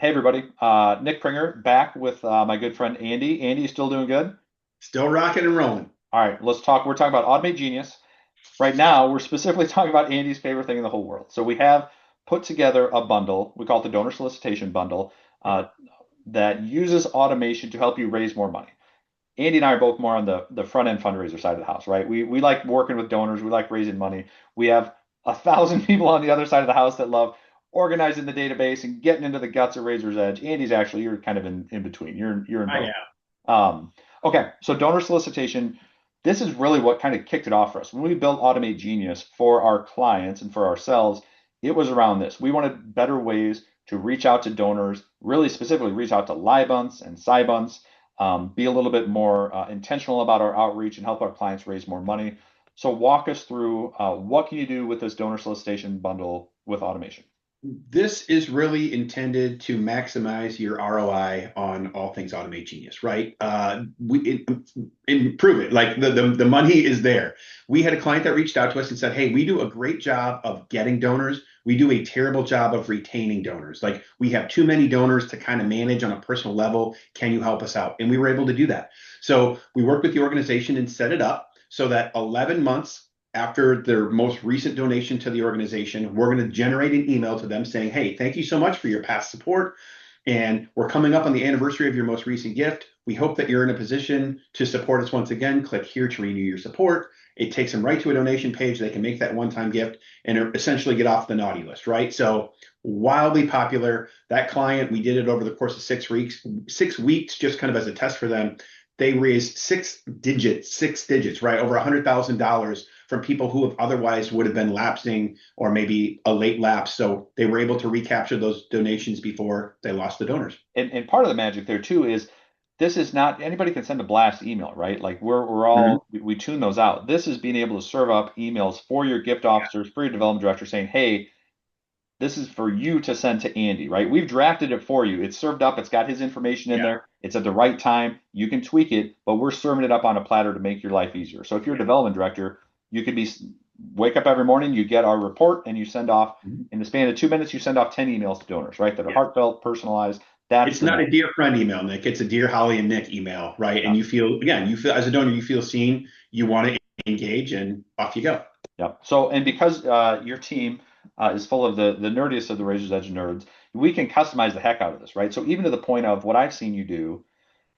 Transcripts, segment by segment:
Hey everybody, Nick Prenger back with my good friend Andy. Andy, you still doing good? Still rocking and rolling. All right, let's talk. We're talking about AutomateGenius. Right now, we're specifically talking about Andy's favorite thing in the whole world. So we have put together a bundle. We call it the Donor Solicitation Bundle uh, that uses automation to help you raise more money. Andy and I are both more on the front end fundraiser side of the house, right? We like working with donors. We like raising money. We have 1,000 people on the other side of the house that love organizing the database and getting into the guts of Razor's Edge. Andy's actually you're kind of in between. You're in I both. am. Okay, so donor solicitation. This is really what kind of kicked it off for us. When we built Automate Genius for our clients and for ourselves, it was around this. We wanted better ways to reach out to donors, really specifically reach out to LYBUNTs and SYBUNTs, be a little bit more intentional about our outreach and help our clients raise more money. So walk us through what can you do with this donor solicitation bundle with automation? This is really intended to maximize your ROI on all things Automate Genius, right? Improve it. Like the money is there. We had a client that reached out to us and said, "Hey, we do a great job of getting donors. We do a terrible job of retaining donors. Like we have too many donors to kind of manage on a personal level. Can you help us out?" And we were able to do that. So we worked with the organization and set it up so that 11 months after their most recent donation to the organization, we're going to generate an email to them saying, "Hey, thank you so much for your past support. And we're coming up on the anniversary of your most recent gift. We hope that you're in a position to support us once again. Click here to renew your support." It takes them right to a donation page. They can make that one-time gift and essentially get off the naughty list, right? So wildly popular. That client, we did it over the course of 6 weeks, 6 weeks, just kind of as a test for them. They raised six digits, right? Over $100,000 from people who have otherwise would have been lapsing or maybe a late lapse. So they were able to recapture those donations before they lost the donors. And part of the magic there too is this is not anybody can send a blast email, right? Like we're Mhm. all we tune those out. This is being able to serve up emails for your gift officers, for your development director saying, hey, this is for you to send to Andy, right? We've drafted it for you. It's served up, it's got his information in Yeah. there, it's at the right time. You can tweak it, but we're serving it up on a platter to make your life easier. So if you're a development director, you could be wake up every morning, you get our report, and you send off Mhm. in the span of 2 minutes, you send off 10 emails to donors, right? That are Yeah. heartfelt, personalized. That's It's the not a magic. dear friend email, Nick. It's a dear Holly and Nick email, right? Yeah. And you feel, again, you feel as a donor, you feel seen, you want to engage, and off you go. Yep. So, and because your team is full of the nerdiest of the Razor's Edge nerds, we can customize the heck out of this, right? So even to the point of what I've seen you do,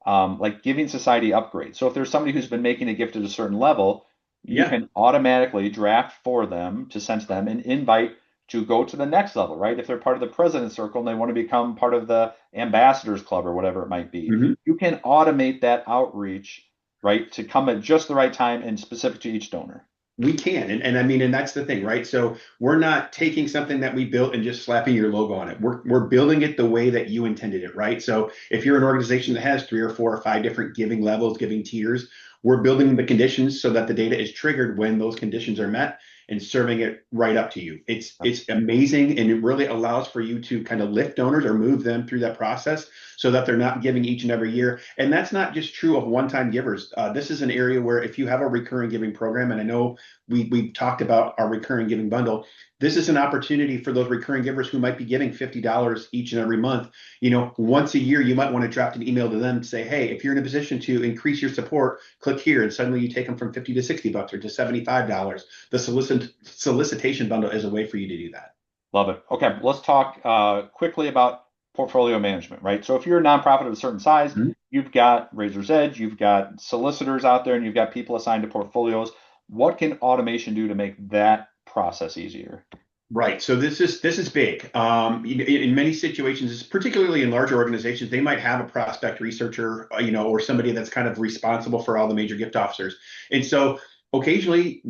like giving society upgrades. So if there's somebody who's been making a gift at a certain level, you Yeah. can automatically draft for them to send to them and invite to go to the next level, right? If they're part of the president's circle and they want to become part of the ambassadors club or whatever it might be, Mhm. you can automate that outreach, right, to come at just the right time and specific to each donor. We can. And I mean, and that's the thing, right? So we're not taking something that we built and just slapping your logo on it. We're building it the way that you intended it, right? So if you're an organization that has 3 or 4 or 5 different giving levels, giving tiers, we're building the conditions so that the data is triggered when those conditions are met and serving it right up to you. It's amazing, and it really allows for you to kind of lift donors or move them through that process so that they're not giving each and every year. And that's not just true of one-time givers. This is an area where if you have a recurring giving program, and I know we talked about our recurring giving bundle. This is an opportunity for those recurring givers who might be giving $50 each and every month. Once a year, you might want to draft an email to them and say, "Hey, if you're in a position to increase your support, click here." And suddenly you take them from 50 to $60 or to $75. The solicitation bundle is a way for you to do that. Love it. Okay, let's talk quickly about portfolio management, right? So if you're a nonprofit of a certain size, Mhm. you've got Razor's Edge, you've got solicitors out there, and you've got people assigned to portfolios. What can automation do to make that process easier? Right. So this is big. In many situations, particularly in larger organizations, they might have a prospect researcher, or somebody that's kind of responsible for all the major gift officers. And so occasionally,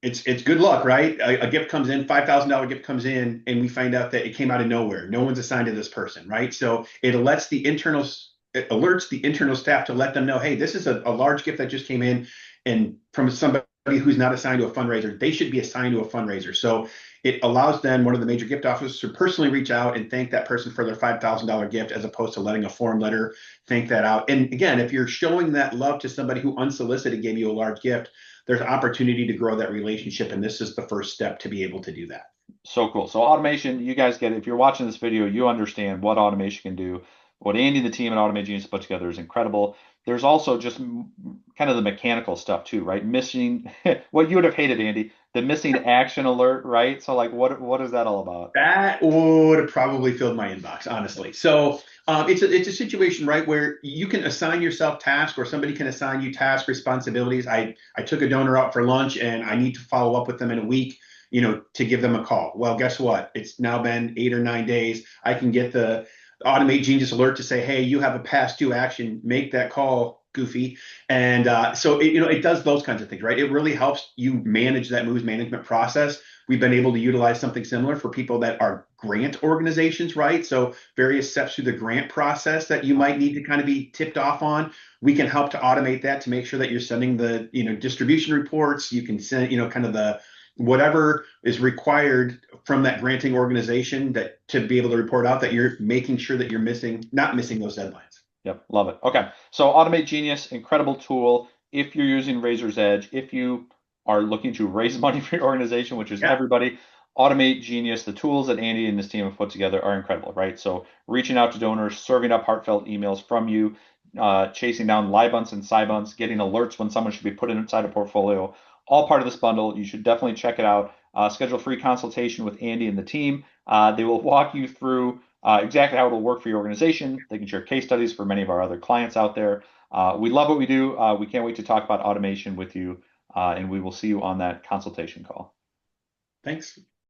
it's good luck, right? A gift comes in, $5,000 gift comes in, and we find out that it came out of nowhere. No one's assigned to this person, right? So it alerts the internal staff to let them know, hey, this is a large gift that just came in, and from somebody who's not assigned to a fundraiser, they should be assigned to a fundraiser. So it allows then one of the major gift officers to personally reach out and thank that person for their $5,000 gift, as opposed to letting a form letter thank that out. And again, if you're showing that love to somebody who unsolicited gave you a large gift, there's opportunity to grow that relationship. And this is the first step to be able to do that. So cool. So automation, you guys get it. If you're watching this video, you understand what automation can do. What Andy and the team at AutomateGenius put together is incredible. There's also just kind of the mechanical stuff too, right? Missing what you would have hated, Andy, the missing action alert, right? So like, what is that all about? That would have probably filled my inbox, honestly. So it's a situation, right, where you can assign yourself tasks, or somebody can assign you task responsibilities. I took a donor out for lunch, and I need to follow up with them in a week, to give them a call. Well, guess what? It's now been 8 or 9 days. I can get the Automate Genius alert to say, hey, you have a past due action. Make that call, Goofy. And so it does those kinds of things, right? It really helps you manage that moves management process. We've been able to utilize something similar for people that are grant organizations, right? So various steps through the grant process that you might need to kind of be tipped off on. We can help to automate that to make sure that you're sending the, distribution reports. You can send, kind of the whatever is required from that granting organization that to be able to report out that you're making sure that you're not missing those deadlines. Yep, love it. Okay, so Automate Genius, incredible tool. If you're using Razor's Edge, if you are looking to raise money for your organization, which is Yeah. everybody, Automate Genius, the tools that Andy and his team have put together are incredible, right? So reaching out to donors, serving up heartfelt emails from you, chasing down LYBUNTs and SYBUNTs, getting alerts when someone should be put inside a portfolio, all part of this bundle. You should definitely check it out. Schedule a free consultation with Andy and the team. They will walk you through exactly how it'll work for your organization. They can share case studies for many of our other clients out there. We love what we do. We can't wait to talk about automation with you, and we will see you on that consultation call. Thanks.